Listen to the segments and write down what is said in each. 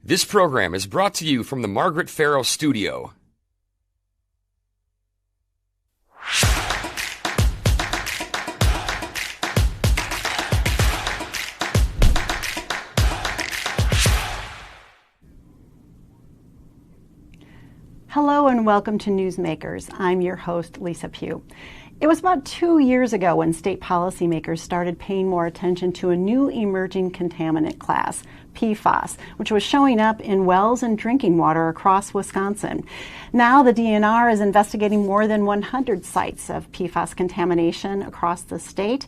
This program is brought to you from the Margaret Farrow Studio. Hello and welcome to Newsmakers. I'm your host, Lisa Pugh. It was about 2 years ago when state policymakers started paying more attention to a new emerging contaminant class, PFAS, which was showing up in wells and drinking water across Wisconsin. Now the DNR is investigating more than 100 sites of PFAS contamination across the state.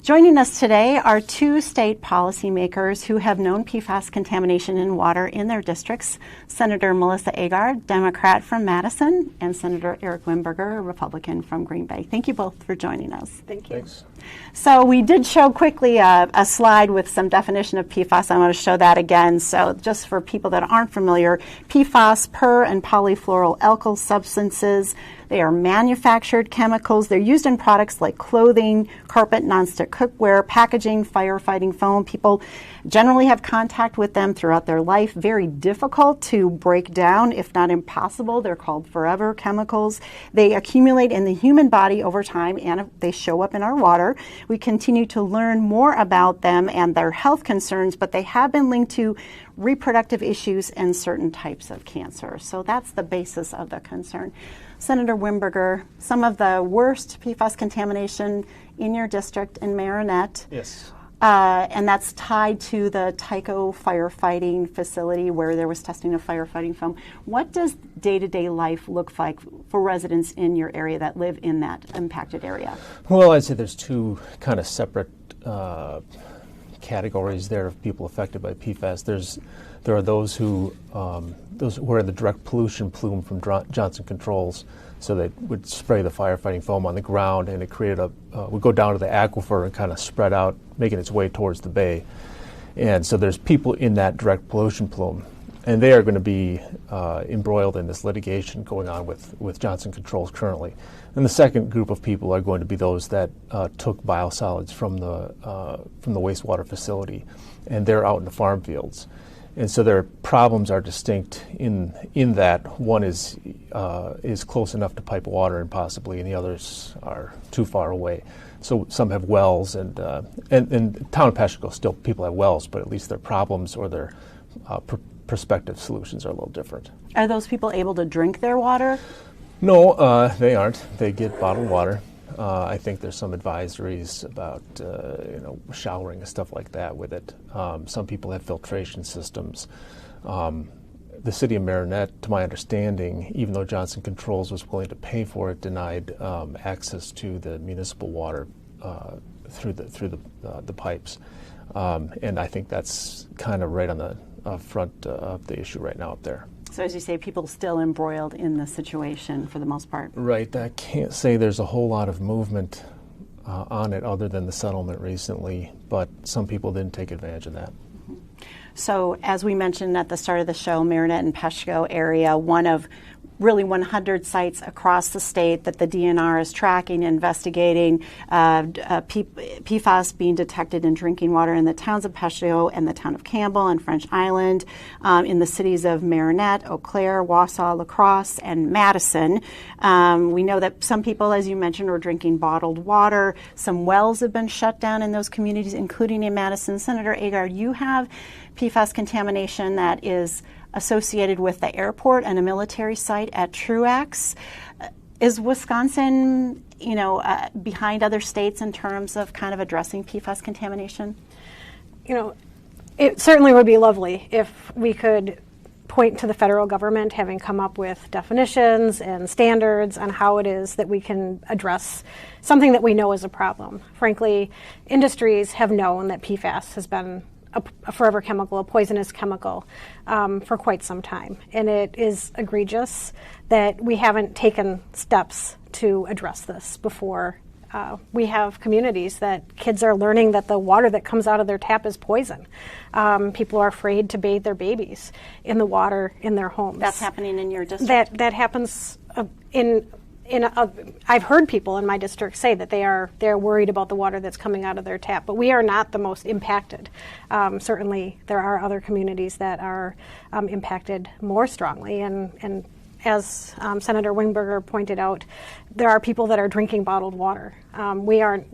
Joining us today are two state policymakers who have known PFAS contamination in water in their districts, Senator Melissa Agard, Democrat from Madison, and Senator Eric Wimberger, a Republican from Green Bay. Thank you both for joining us. Thank you. Thanks. So we did show quickly a slide with some definition of PFAS. I want to show that again. So just for people that aren't familiar, PFAS, per and polyfluoroalkyl substances. They are manufactured chemicals. They're used in products like clothing, carpet, nonstick cookware, packaging, firefighting foam. People generally have contact with them throughout their life. Very difficult to break down, if not impossible. They're called forever chemicals. They accumulate in the human body over time, and they show up in our water. We continue to learn more about them and their health concerns, but they have been linked to reproductive issues and certain types of cancer. So that's the basis of the concern. Senator Wimberger, some of the worst PFAS contamination in your district in Marinette. Yes. And that's tied to the Tyco firefighting facility where there was testing of firefighting foam. What does day-to-day life look like for residents in your area that live in that impacted area? Well, I'd say there's two kind of separate categories there of people affected by PFAS. There are those who are in the direct pollution plume from Johnson Controls. So they would spray the firefighting foam on the ground, and it created would go down to the aquifer and kind of spread out, making its way towards the bay. And so there's people in that direct pollution plume, and they are going to be embroiled in this litigation going on with Johnson Controls currently. And the second group of people are going to be those that took biosolids from the wastewater facility, and they're out in the farm fields. And so their problems are distinct in that one is close enough to pipe water and possibly, and the others are too far away. So some have wells, and town of Peshtigo still people have wells, but at least their problems or their prospective solutions are a little different. Are those people able to drink their water? No, they aren't. They get bottled water. I think there's some advisories about showering and stuff like that with it. Some people have filtration systems. The city of Marinette, to my understanding, even though Johnson Controls was willing to pay for it, denied access to the municipal water through the pipes. And I think that's kind of right on the front of the issue right now up there. So as you say, people still embroiled in the situation for the most part. Right. I can't say there's a whole lot of movement on it other than the settlement recently, but some people didn't take advantage of that. So as we mentioned at the start of the show, Marinette and Peshtigo area, one of really 100 sites across the state that the DNR is tracking, investigating, PFAS being detected in drinking water in the towns of Peshtigo and the town of Campbell and French Island, in the cities of Marinette, Eau Claire, Wausau, La Crosse, and Madison. We know that some people, as you mentioned, are drinking bottled water. Some wells have been shut down in those communities, including in Madison. Senator Agard, you have PFAS contamination that is associated with the airport and a military site at Truax. Is Wisconsin, behind other states in terms of kind of addressing PFAS contamination? It certainly would be lovely if we could point to the federal government having come up with definitions and standards on how it is that we can address something that we know is a problem. Frankly, industries have known that PFAS has been a forever chemical, a poisonous chemical, for quite some time. And it is egregious that we haven't taken steps to address this before. We have communities that kids are learning that the water that comes out of their tap is poison. People are afraid to bathe their babies in the water in their homes. That's happening in your district? That happens in I've heard people in my district say that they're worried about the water that's coming out of their tap, but we are not the most impacted. Certainly, there are other communities that are impacted more strongly, and as Senator Wimberger pointed out, there are people that are drinking bottled water. We are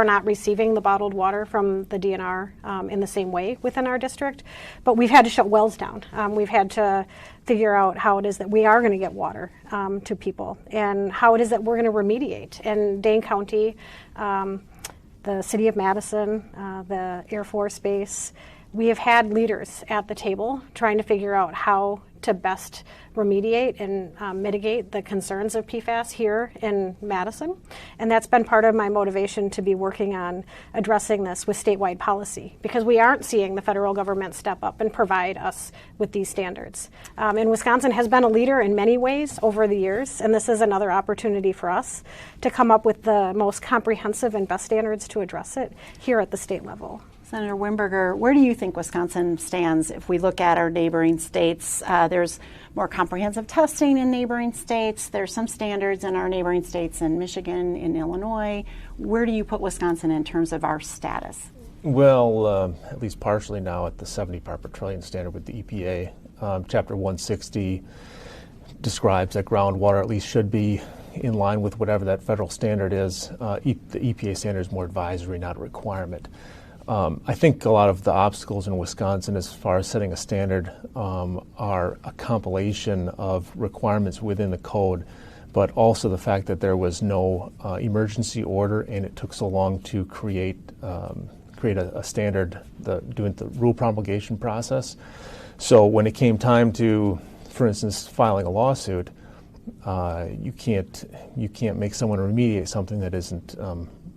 not receiving the bottled water from the DNR in the same way within our district, but we've had to shut wells down. We've had to figure out how it is that we are going to get water to people and how it is that we're going to remediate. And Dane County, the City of Madison, the Air Force Base, we have had leaders at the table trying to figure out how to best remediate and mitigate the concerns of PFAS here in Madison. And that's been part of my motivation to be working on addressing this with statewide policy, because we aren't seeing the federal government step up and provide us with these standards. And Wisconsin has been a leader in many ways over the years, and this is another opportunity for us to come up with the most comprehensive and best standards to address it here at the state level. Senator Wimberger, where do you think Wisconsin stands if we look at our neighboring states? There's more comprehensive testing in neighboring states. There's some standards in our neighboring states in Michigan, in Illinois. Where do you put Wisconsin in terms of our status? Well, at least partially now at the 70 part per trillion standard with the EPA. Chapter 160 describes that groundwater at least should be in line with whatever that federal standard is. The EPA standard is more advisory, not a requirement. I think a lot of the obstacles in Wisconsin as far as setting a standard are a compilation of requirements within the code, but also the fact that there was no emergency order and it took so long to create a standard, doing the rule promulgation process. So when it came time to, for instance, filing a lawsuit, you can't make someone remediate something that isn't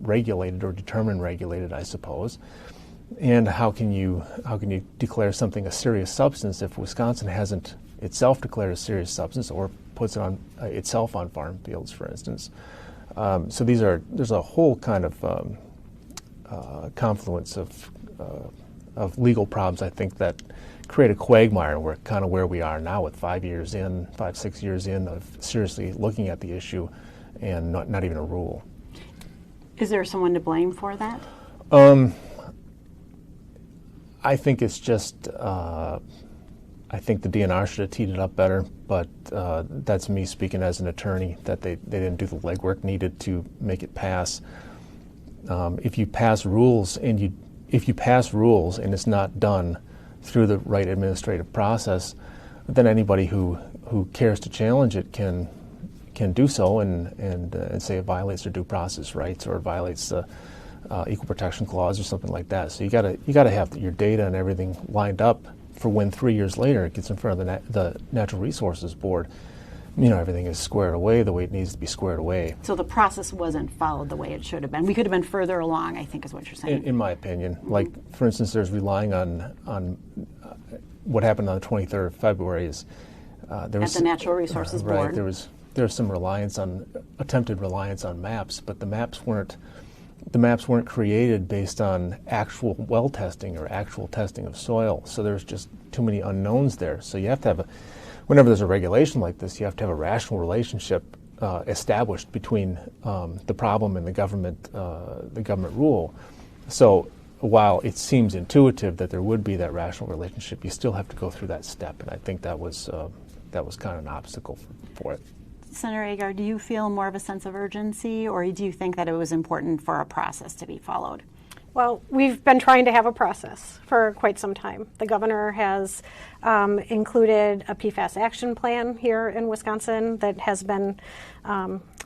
regulated or determined regulated, I suppose. And how can you declare something a serious substance if Wisconsin hasn't itself declared a serious substance or puts it on itself on farm fields, for instance? So there's a whole kind of confluence of legal problems, I think, that create a quagmire where we are now with 5, 6 years in of seriously looking at the issue and not even a rule. Is there someone to blame for that? I think it's just, I think the DNR should have teed it up better, but that's me speaking as an attorney, that they didn't do the legwork needed to make it pass. If you pass rules and it's not done through the right administrative process, then anybody who cares to challenge it can do so and say it violates their due process rights or it violates the Equal Protection Clause or something like that. So you got to have your data and everything lined up for when 3 years later it gets in front of the Natural Resources Board. Everything is squared away the way it needs to be squared away. So the process wasn't followed the way it should have been. We could have been further along, I think, is what you're saying. In my opinion, like for instance, there's relying on what happened on the 23rd of February is there was at the Natural Resources Board. Right, there was some attempted reliance on maps, but the maps weren't created based on actual well testing or actual testing of soil. So there's just too many unknowns there. So you have to have whenever there's a regulation like this, you have to have a rational relationship established between the problem and the government rule. So while it seems intuitive that there would be that rational relationship, you still have to go through that step, and I think that was kind of an obstacle for it. Senator Agard, do you feel more of a sense of urgency, or do you think that it was important for a process to be followed? Well, we've been trying to have a process for quite some time. The governor has included a PFAS action plan here in Wisconsin that has been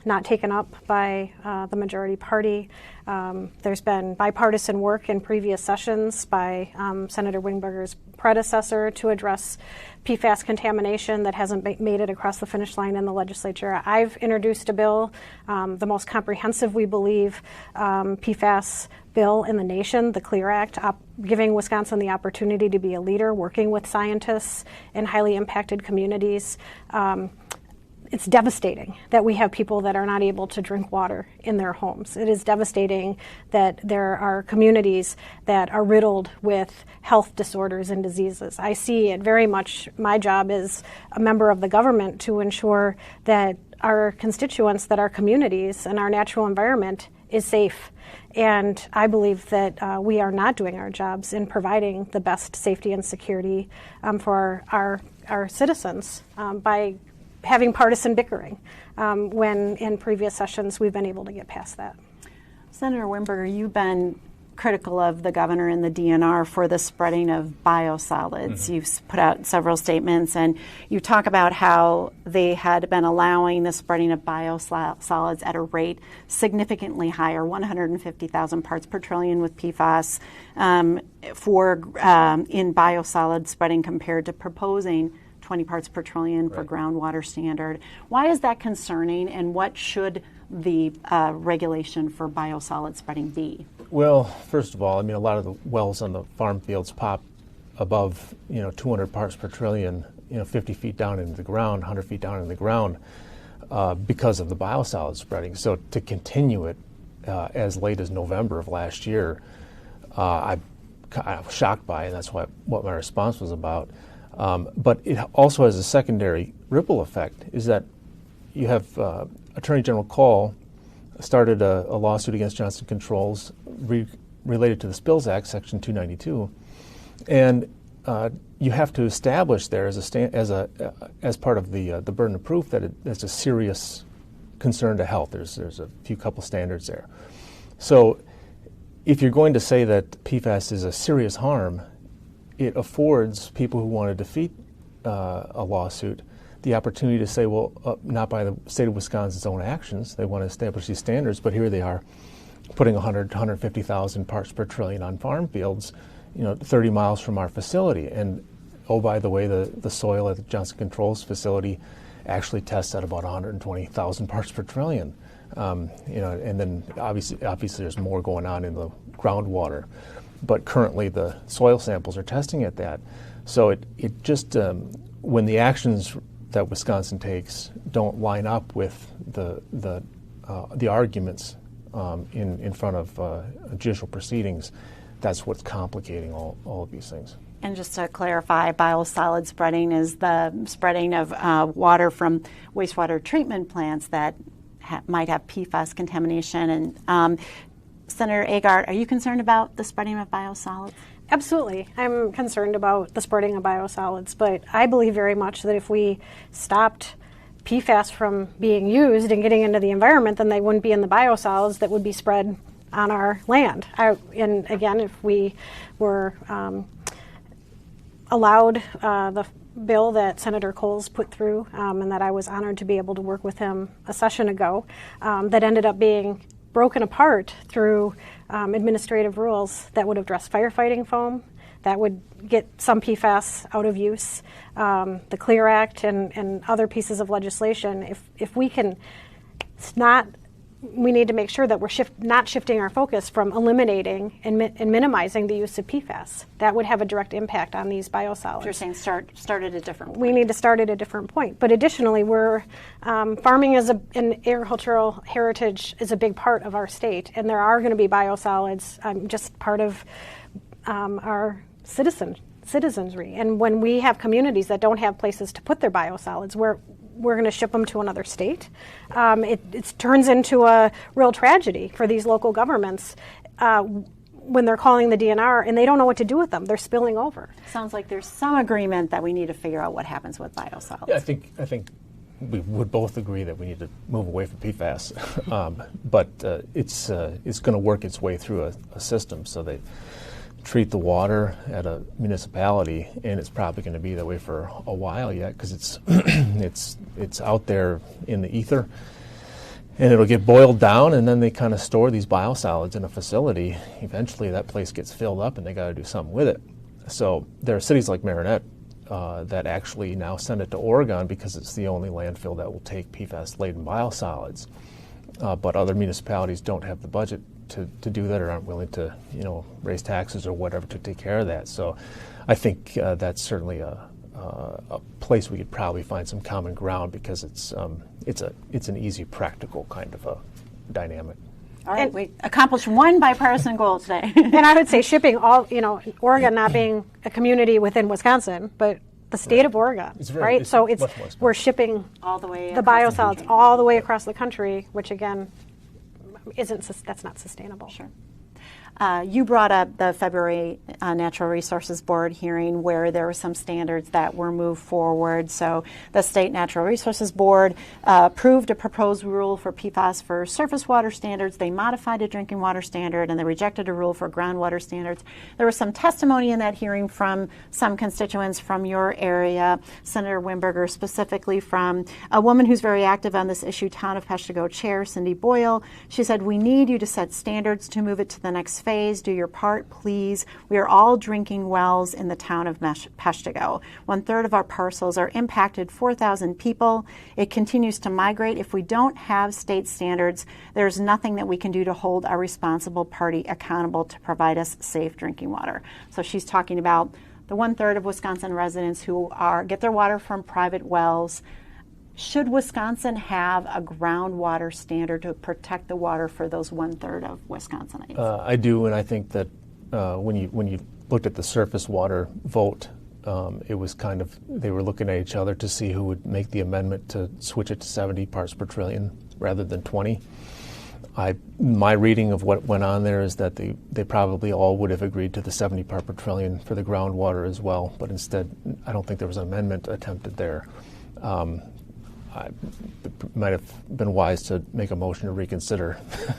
not taken up by the majority party. There's been bipartisan work in previous sessions by Senator Wimberger's predecessor to address PFAS contamination that hasn't made it across the finish line in the legislature. I've introduced a bill, the most comprehensive, we believe, PFAS bill in the nation, the CLEAR Act, giving Wisconsin the opportunity to be a leader, working with scientists in highly impacted communities. It's devastating that we have people that are not able to drink water in their homes. It is devastating that there are communities that are riddled with health disorders and diseases. I see it very much, my job as a member of the government, to ensure that our constituents, that our communities and our natural environment is safe. And I believe that we are not doing our jobs in providing the best safety and security for our citizens by having partisan bickering, when in previous sessions we've been able to get past that. Senator Wimberger, you've been critical of the governor and the DNR for the spreading of biosolids. You've put out several statements, and you talk about how they had been allowing the spreading of biosolids at a rate significantly higher, 150,000 parts per trillion with PFAS in biosolids spreading compared to proposing 20 parts per trillion for groundwater standard. Why is that concerning, and what should the regulation for biosolids spreading be? Well, first of all, I mean, a lot of the wells on the farm fields pop above, 200 parts per trillion, 50 feet down into the ground, 100 feet down in the ground, because of the biosolids spreading. So to continue it as late as November of last year, I was shocked by, and that's what my response was about. But it also has a secondary ripple effect, is that you have Attorney General Call started a lawsuit against Johnson Controls related to the Spills Act, Section 292, and you have to establish there as part of the burden of proof that it's a serious concern to health. There's a couple standards there. So if you're going to say that PFAS is a serious harm, it affords people who want to defeat a lawsuit the opportunity to say, well, not by the state of Wisconsin's own actions. They want to establish these standards, but here they are putting 100 to 150,000 parts per trillion on farm fields, 30 miles from our facility. And, oh, by the way, the soil at the Johnson Controls facility actually tests at about 120,000 parts per trillion. And then obviously there's more going on in the groundwater. But currently the soil samples are testing at that. So it just, when the actions that Wisconsin takes don't line up with the arguments in front of judicial proceedings, that's what's complicating all of these things. And just to clarify, biosolid spreading is the spreading of water from wastewater treatment plants that might have PFAS contamination. And Senator Agard, are you concerned about the spreading of biosolids? Absolutely. I'm concerned about the spreading of biosolids, but I believe very much that if we stopped PFAS from being used and getting into the environment, then they wouldn't be in the biosolids that would be spread on our land. And again, if we were allowed the bill that Senator Coles put through, and that I was honored to be able to work with him a session ago, that ended up being broken apart through administrative rules that would address firefighting foam, that would get some PFAS out of use, the CLEAR Act and other pieces of legislation. If we can we need to make sure that we're not shifting our focus from eliminating and minimizing the use of PFAS. That would have a direct impact on these biosolids. You're saying start at a different point. We need to start at a different point. But additionally, we're farming and agricultural heritage is a big part of our state, and there are going to be biosolids just part of our citizenry. And when we have communities that don't have places to put their biosolids, we're going to ship them to another state. It turns into a real tragedy for these local governments when they're calling the DNR and they don't know what to do with them. They're spilling over. Sounds like there's some agreement that we need to figure out what happens with biosolids. Yeah, I think we would both agree that we need to move away from PFAS, but it's going to work its way through a system. So they treat the water at a municipality, and it's probably going to be that way for a while yet because it's out there in the ether, and it'll get boiled down, and then they kind of store these biosolids in a facility. Eventually, that place gets filled up, and they got to do something with it. So there are cities like Marinette that actually now send it to Oregon because it's the only landfill that will take PFAS-laden biosolids. But other municipalities don't have the budget to do that or aren't willing to, raise taxes or whatever to take care of that. So I think that's certainly a place we could probably find some common ground because it's an easy, practical kind of a dynamic. All right, we accomplished one bipartisan goal today. And I would say shipping Oregon not being a community within Wisconsin, but the state of Oregon, right? So much more expensive. we're shipping all the way the across biosolids country. all the way across the country, which again that's not sustainable. Sure. You brought up the February Natural Resources Board hearing where there were some standards that were moved forward. So the State Natural Resources Board approved a proposed rule for PFAS for surface water standards. They modified a drinking water standard, and they rejected a rule for groundwater standards. There was some testimony in that hearing from some constituents from your area, Senator Wimberger, specifically from a woman who's very active on this issue, Town of Peshtigo Chair Cindy Boyle. She said, "We need you to set standards to move it to the next phase. Do your part, please. We are all drinking wells in the town of Peshtigo. 1/3 of our parcels are impacted, 4,000 people. It continues to migrate. If we don't have state standards, there's nothing that we can do to hold our responsible party accountable to provide us safe drinking water." So she's talking about the 1/3 of Wisconsin residents who get their water from private wells. Should Wisconsin have a groundwater standard to protect the water for those 1/3 of Wisconsinites? I do, and I think that when you looked at the surface water vote, it was kind of, they were looking at each other to see who would make the amendment to switch it to 70 parts per trillion rather than 20. My reading of what went on there is that they probably all would have agreed to the 70 part per trillion for the groundwater as well, but instead I don't think there was an amendment attempted there. It might have been wise to make a motion to reconsider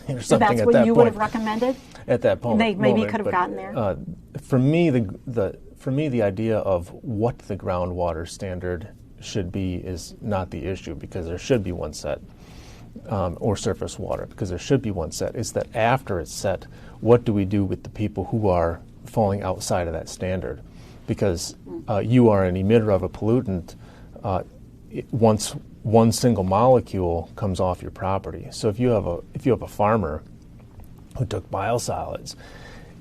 or something So that's at what that you point. would have recommended? At that point, Maybe could have gotten there. For me, the idea of what the groundwater standard should be is not the issue, because there should be one set, or surface water, because there should be one set. It's that after it's set, what do we do with the people who are falling outside of that standard? Because you are an emitter of a pollutant once one single molecule comes off your property. So if you have a farmer who took biosolids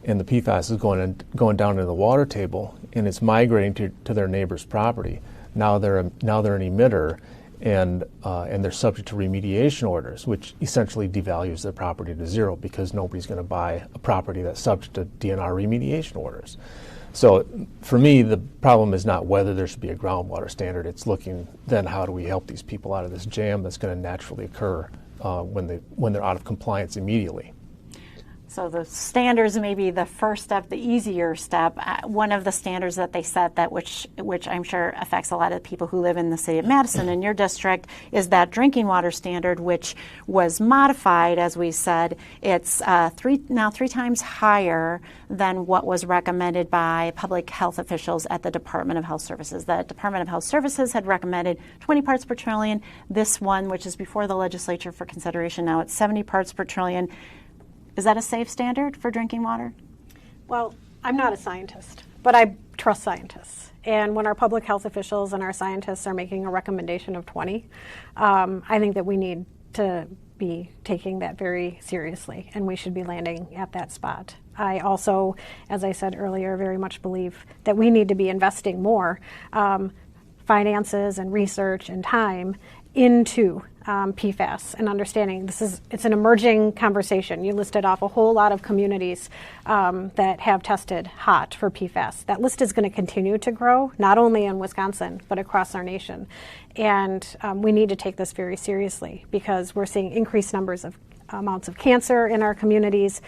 and the PFAS is going down into the water table and it's migrating to their neighbor's property, now they're an emitter, and they're subject to remediation orders, which essentially devalues their property to zero, because nobody's going to buy a property that's subject to DNR remediation orders. So for me, the problem is not whether there should be a groundwater standard. It's looking then, how do we help these people out of this jam that's going to naturally occur when they're out of compliance immediately. So the standards may be the first step, the easier step. One of the standards that they set, that which I'm sure affects a lot of the people who live in the city of Madison in your district, is that drinking water standard, which was modified, as we said. It's three times higher than what was recommended by public health officials at the Department of Health Services. The Department of Health Services had recommended 20 parts per trillion. This one, which is before the legislature for consideration now, it's 70 parts per trillion. Is that a safe standard for drinking water? Well, I'm not a scientist, but I trust scientists. And when our public health officials and our scientists are making a recommendation of 20, I think that we need to be taking that very seriously, and we should be landing at that spot. I also, as I said earlier, very much believe that we need to be investing more finances and research and time into PFAS and understanding it's an emerging conversation. You listed off a whole lot of communities that have tested hot for PFAS. That list is going to continue to grow, not only in Wisconsin, but across our nation. And we need to take this very seriously, because we're seeing increased amounts of cancer in our communities.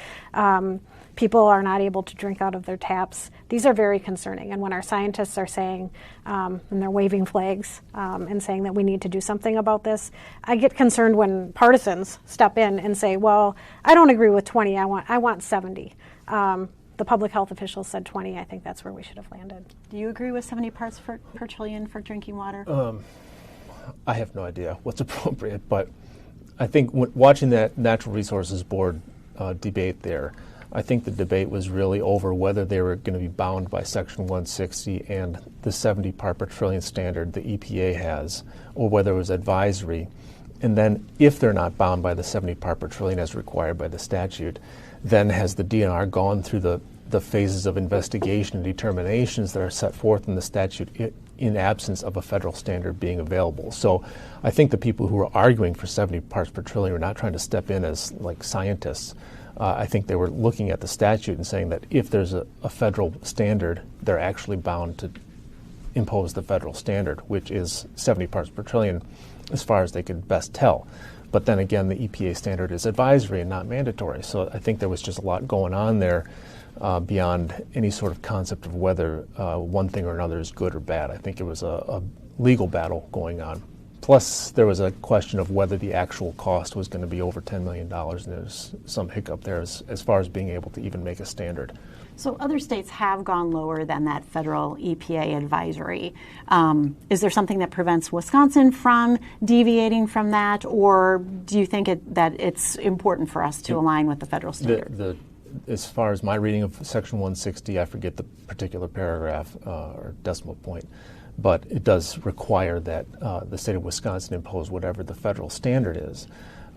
People are not able to drink out of their taps. These are very concerning. And when our scientists are saying, and they're waving flags and saying that we need to do something about this, I get concerned when partisans step in and say, well, I don't agree with 20, I want 70. The public health officials said 20. I think that's where we should have landed. Do you agree with 70 parts per trillion for drinking water? I have no idea what's appropriate, but I think watching that Natural Resources Board debate there, I think the debate was really over whether they were going to be bound by Section 160 and the 70 part per trillion standard the EPA has, or whether it was advisory. And then if they're not bound by the 70 part per trillion as required by the statute, then has the DNR gone through the phases of investigation and determinations that are set forth in the statute in absence of a federal standard being available. So I think the people who are arguing for 70 parts per trillion are not trying to step in as like scientists. I think they were looking at the statute and saying that if there's a federal standard, they're actually bound impose the federal standard, which is 70 parts per trillion as far as they could best tell. But then again, the EPA standard is advisory and not mandatory. So I think there was just a lot going on there beyond any sort of concept of whether one thing or another is good or bad. I think it was a legal battle going on. Plus, there was a question of whether the actual cost was going to be over $10 million, and there's some hiccup there as far as being able to even make a standard. So other states have gone lower than that federal EPA advisory. Is there something that prevents Wisconsin from deviating from that, or do you think that it's important for us to align with the federal standard? As far as my reading of Section 160, I forget the particular paragraph or decimal point, but it does require that the state of Wisconsin impose whatever the federal standard is.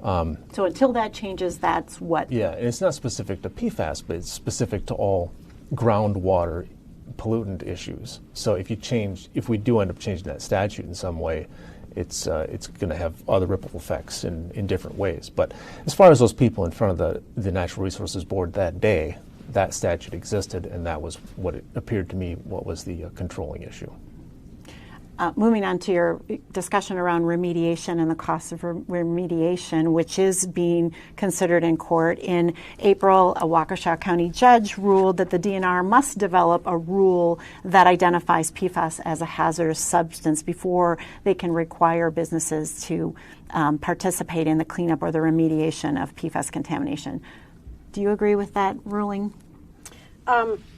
So until that changes, that's what? Yeah, and it's not specific to PFAS, but it's specific to all groundwater pollutant issues. So if we do end up changing that statute in some way, it's going to have other ripple effects in different ways. But as far as those people in front of the Natural Resources Board that day, that statute existed, and that was what it appeared to me what was the controlling issue. Moving on to your discussion around remediation and the cost of remediation, which is being considered in court. In April, a Waukesha County judge ruled that the DNR must develop a rule that identifies PFAS as a hazardous substance before they can require businesses to participate in the cleanup or the remediation of PFAS contamination. Do you agree with that ruling?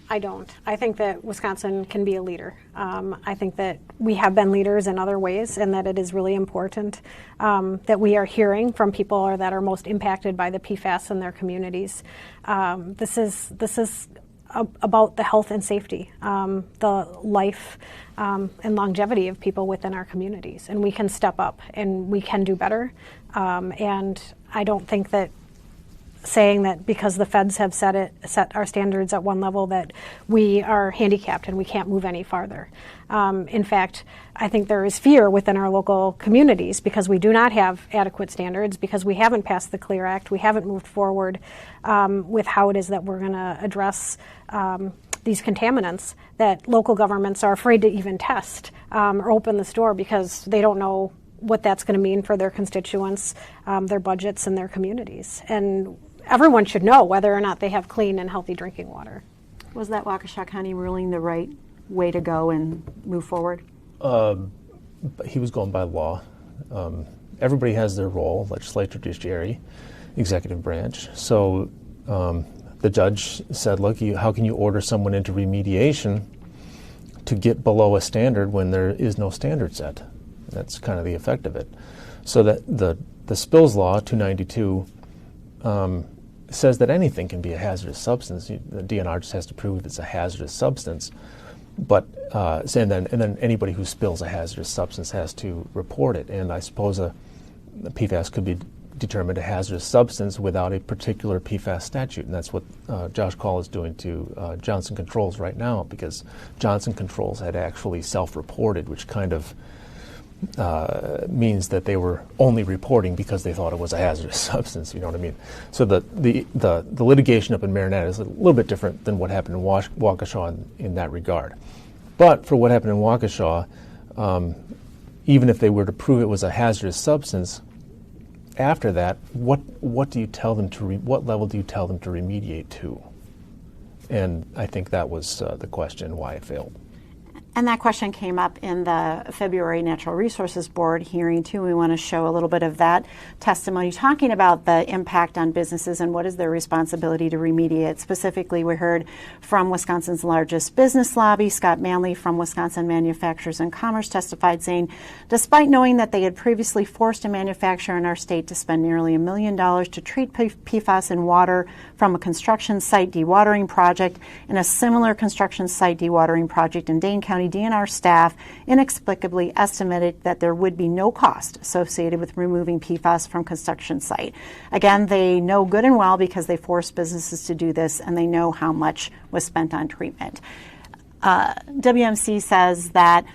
I don't. I think that Wisconsin can be a leader. I think that we have been leaders in other ways, and that it is really important that we are hearing from people that are most impacted by the PFAS in their communities. This is about the health and safety, the life and longevity of people within our communities, and we can step up and we can do better. And I don't think that saying that because the feds have set our standards at one level that we are handicapped and we can't move any farther. In fact, I think there is fear within our local communities because we do not have adequate standards, because we haven't passed the CLEAR Act, we haven't moved forward with how it is that we're going to address these contaminants, that local governments are afraid to even test or open this door because they don't know what that's going to mean for their constituents, their budgets, and their communities. And everyone should know whether or not they have clean and healthy drinking water. Was that Waukesha County ruling the right way to go and move forward? He was going by law. Everybody has their role, legislature, judiciary, executive branch. So the judge said, look, how can you order someone into remediation to get below a standard when there is no standard set? That's kind of the effect of it. So that the spills law, 292, says that anything can be a hazardous substance. The DNR just has to prove it's a hazardous substance. But and then anybody who spills a hazardous substance has to report it. And I suppose a PFAS could be determined a hazardous substance without a particular PFAS statute. And that's what Josh Call is doing to Johnson Controls right now, because Johnson Controls had actually self-reported, which kind of means that they were only reporting because they thought it was a hazardous substance. You know what I mean? So the litigation up in Marinette is a little bit different than what happened in Waukesha in that regard. But for what happened in Waukesha, even if they were to prove it was a hazardous substance, after that, what do you tell them to what level do you tell them to remediate to? And I think that was the question why it failed. And that question came up in the February Natural Resources Board hearing, too. We want to show a little bit of that testimony, talking about the impact on businesses and what is their responsibility to remediate. Specifically, we heard from Wisconsin's largest business lobby, Scott Manley from Wisconsin Manufacturers and Commerce, testified saying, despite knowing that they had previously forced a manufacturer in our state to spend nearly $1 million to treat PFAS in water from a construction site dewatering project and a similar construction site dewatering project in Dane County, DNR staff inexplicably estimated that there would be no cost associated with removing PFAS from construction site. Again, they know good and well because they forced businesses to do this, and they know how much was spent on treatment. WMC says that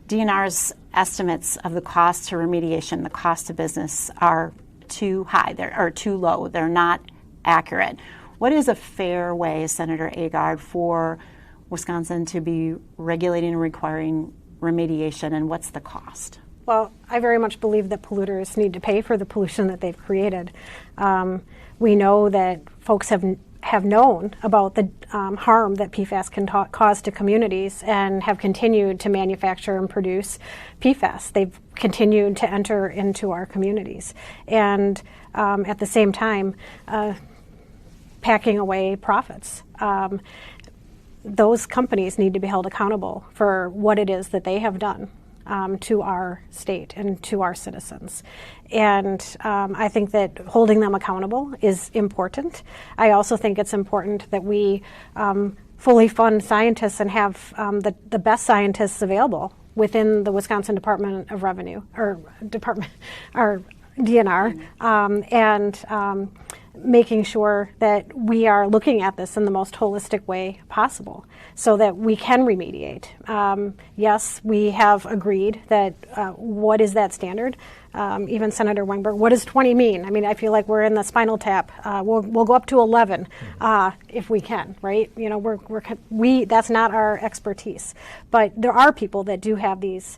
DNR's estimates of the cost to remediation, the cost to business, are too high, or too low. They're not accurate. What is a fair way, Senator Agard, for Wisconsin to be regulating and requiring remediation, and what's the cost? Well, I very much believe that polluters need to pay for the pollution that they've created. We know that folks have known about the harm that PFAS can cause to communities and have continued to manufacture and produce PFAS. They've continued to enter into our communities. And at the same time, packing away profits. Those companies need to be held accountable for what it is that they have done to our state and to our citizens. And I think that holding them accountable is important. I also think it's important that we fully fund scientists and have the best scientists available within the Wisconsin Department of Revenue, or DNR, and making sure that we are looking at this in the most holistic way possible so that we can remediate. Yes, we have agreed that what is that standard? Even Senator Wimberger, what does 20 mean? I mean, I feel like we're in the Spinal Tap. We'll go up to 11 if we can, right? You know, that's not our expertise. But there are people that do have these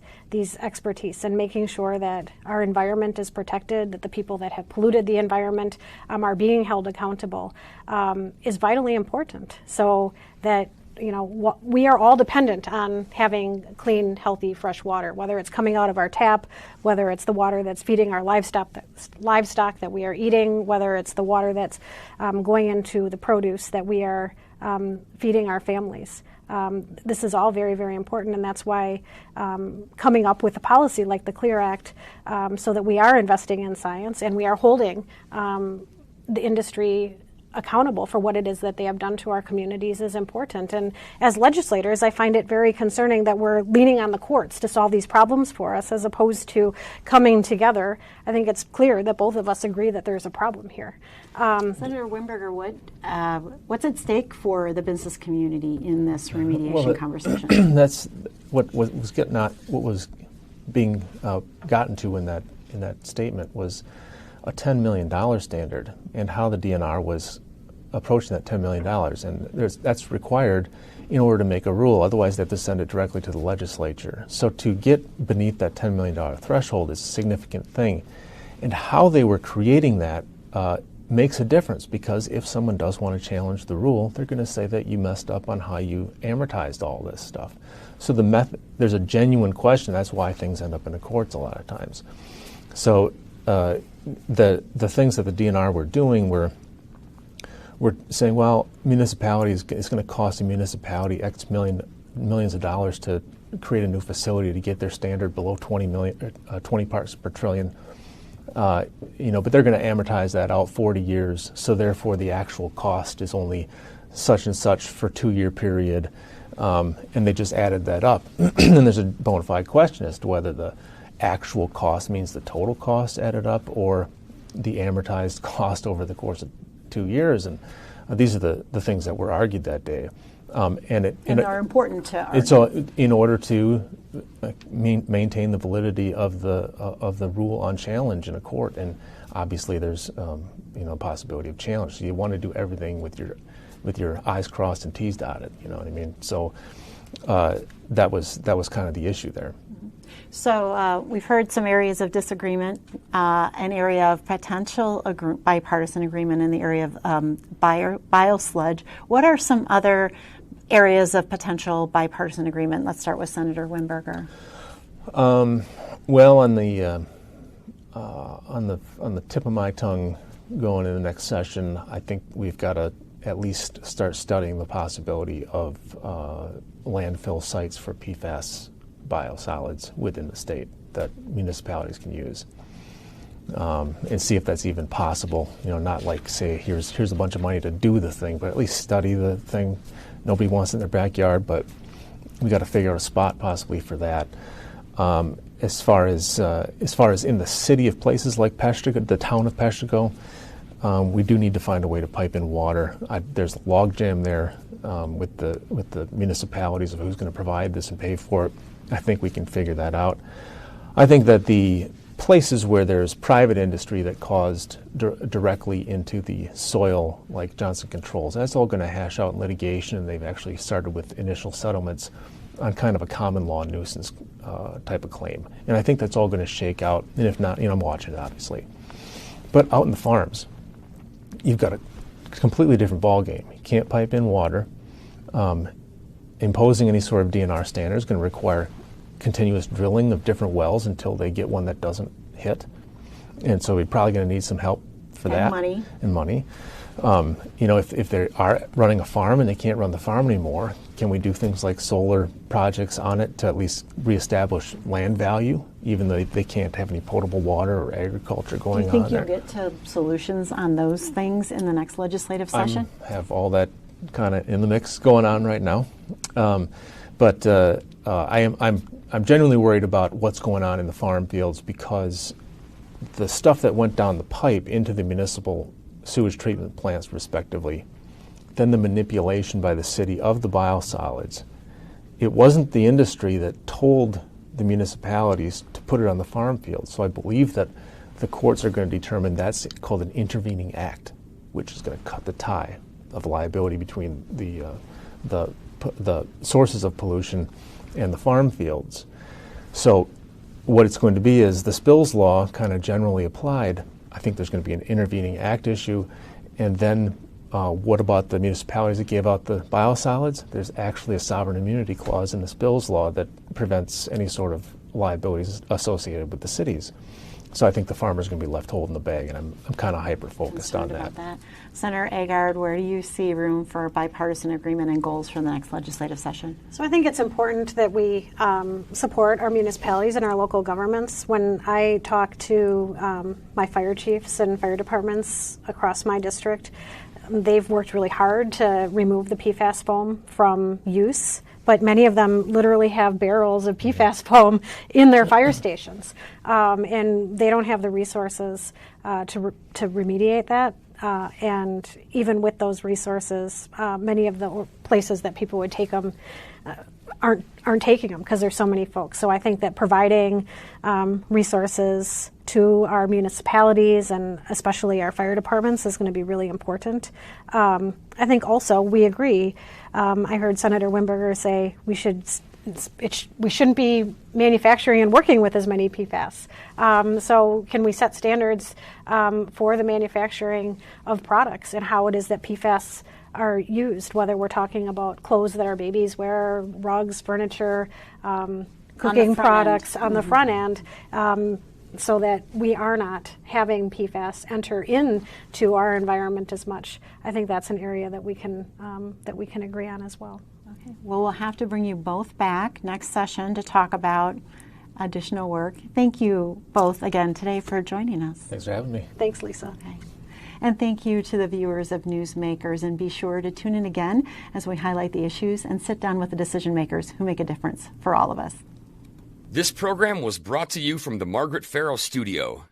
expertise, and making sure that our environment is protected, that the people that have polluted the environment are being held accountable, is vitally important. So that, you know, we are all dependent on having clean, healthy, fresh water, whether it's coming out of our tap, whether it's the water that's feeding our livestock that we are eating, whether it's the water that's going into the produce that we are feeding our families. This is all very, very important, and that's why coming up with a policy like the CLEAR Act, so that we are investing in science and we are holding the industry accountable for what it is that they have done to our communities is important. And as legislators, I find it very concerning that we're leaning on the courts to solve these problems for us as opposed to coming together. I think it's clear that both of us agree that there's a problem here. Senator Wimberger, what's at stake for the business community in this remediation conversation? That's what was being gotten to in that statement was a $10 million standard, and how the DNR was approaching that $10 million. And that's required in order to make a rule. Otherwise, they have to send it directly to the legislature. So to get beneath that $10 million threshold is a significant thing. And how they were creating that makes a difference, because if someone does want to challenge the rule, they're going to say that you messed up on how you amortized all this stuff. So there's a genuine question. That's why things end up in the courts a lot of times. So the things that the DNR were doing were saying, well, municipalities, it's going to cost a municipality X millions of dollars to create a new facility to get their standard below 20 parts per trillion. But they're going to amortize that out 40 years. So therefore, the actual cost is only such and such for 2-year period, and they just added that up. And there's a bona fide question as to whether the actual cost means the total cost added up or the amortized cost over the course of 2 years. And these are the things that were argued that day. And are important to argue. It's in order to maintain the validity of the rule on challenge in a court. And obviously there's possibility of challenge. So you want to do everything with your I's crossed and T's dotted. You know what I mean? So that was kind of the issue there. So we've heard some areas of disagreement, an area of potential bipartisan agreement in the area of biosludge. What are some other areas of potential bipartisan agreement? Let's start with Senator Wimberger. Well, on the tip of my tongue, going in the next session, I think we've got to at least start studying the possibility of landfill sites for PFAS biosolids within the state that municipalities can use, and see if that's even possible. Not like say here's a bunch of money to do the thing, but at least study the thing. Nobody wants it in their backyard, but we got to figure out a spot possibly for that. As far as in the city of places like Peshtigo, the town of Peshtigo, we do need to find a way to pipe in water. There's a logjam there with the municipalities of who's going to provide this and pay for it. I think we can figure that out. I think that the places where there's private industry that caused directly into the soil, like Johnson Controls, that's all going to hash out in litigation, and they've actually started with initial settlements on kind of a common law nuisance type of claim. And I think that's all going to shake out. And if not, I'm watching it, obviously. But out in the farms, you've got a completely different ballgame. You can't pipe in water. Imposing any sort of DNR standard is going to require continuous drilling of different wells until they get one that doesn't hit. And so we're probably going to need some help for that. And money. If they are running a farm and they can't run the farm anymore, can we do things like solar projects on it to at least reestablish land value, even though they can't have any potable water or agriculture going on there? Do you think you'll get to solutions on those things in the next legislative session? I have all that kind of in the mix going on right now. But I'm genuinely worried about what's going on in the farm fields, because the stuff that went down the pipe into the municipal sewage treatment plants, respectively, then the manipulation by the city of the biosolids. It wasn't the industry that told the municipalities to put it on the farm field. So I believe that the courts are going to determine that's called an intervening act, which is going to cut the tie of liability between the sources of pollution and the farm fields. So what it's going to be is the spills law kind of generally applied. I think there's going to be an intervening act issue. And then what about the municipalities that gave out the biosolids? There's actually a sovereign immunity clause in the spills law that prevents any sort of liabilities associated with the cities. So I think the farmer's going to be left holding the bag, and I'm kind of hyper-focused on that. Senator Agard, where do you see room for bipartisan agreement and goals for the next legislative session? So I think it's important that we support our municipalities and our local governments. When I talk to my fire chiefs and fire departments across my district, they've worked really hard to remove the PFAS foam from use, but many of them literally have barrels of PFAS foam in their fire stations, and they don't have the resources to remediate that. And even with those resources, many of the places that people would take them aren't taking them because there's so many folks. So I think that providing resources to our municipalities and especially our fire departments is going to be really important. I think also we agree. I heard Senator Wimberger say we shouldn't be manufacturing and working with as many PFAS. So can we set standards for the manufacturing of products and how it is that PFAS are used, whether we're talking about clothes that our babies wear, rugs, furniture, cooking products on the front end, so that we are not having PFAS enter into our environment as much. I think that's an area that we can agree on as well. Okay. Well, we'll have to bring you both back next session to talk about additional work. Thank you both again today for joining us. Thanks for having me. Thanks, Lisa. Okay. And thank you to the viewers of Newsmakers, and be sure to tune in again as we highlight the issues and sit down with the decision makers who make a difference for all of us. This program was brought to you from the Margaret Farrow Studio.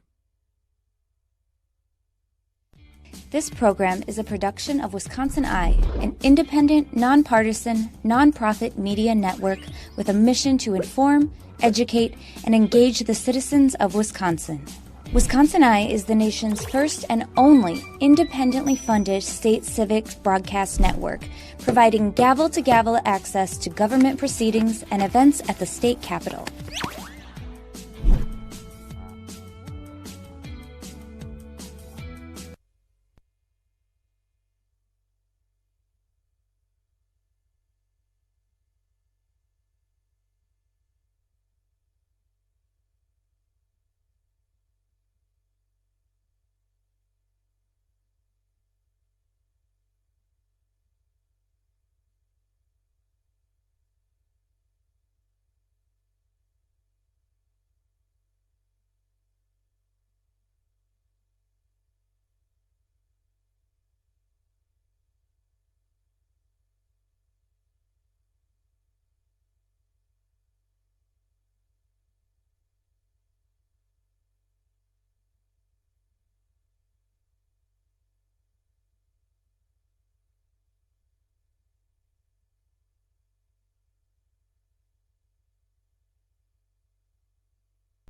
This program is a production of Wisconsin Eye, an independent, nonpartisan, nonprofit media network with a mission to inform, educate, and engage the citizens of Wisconsin. Wisconsin Eye is the nation's first and only independently funded state civic broadcast network, providing gavel-to-gavel access to government proceedings and events at the state capitol.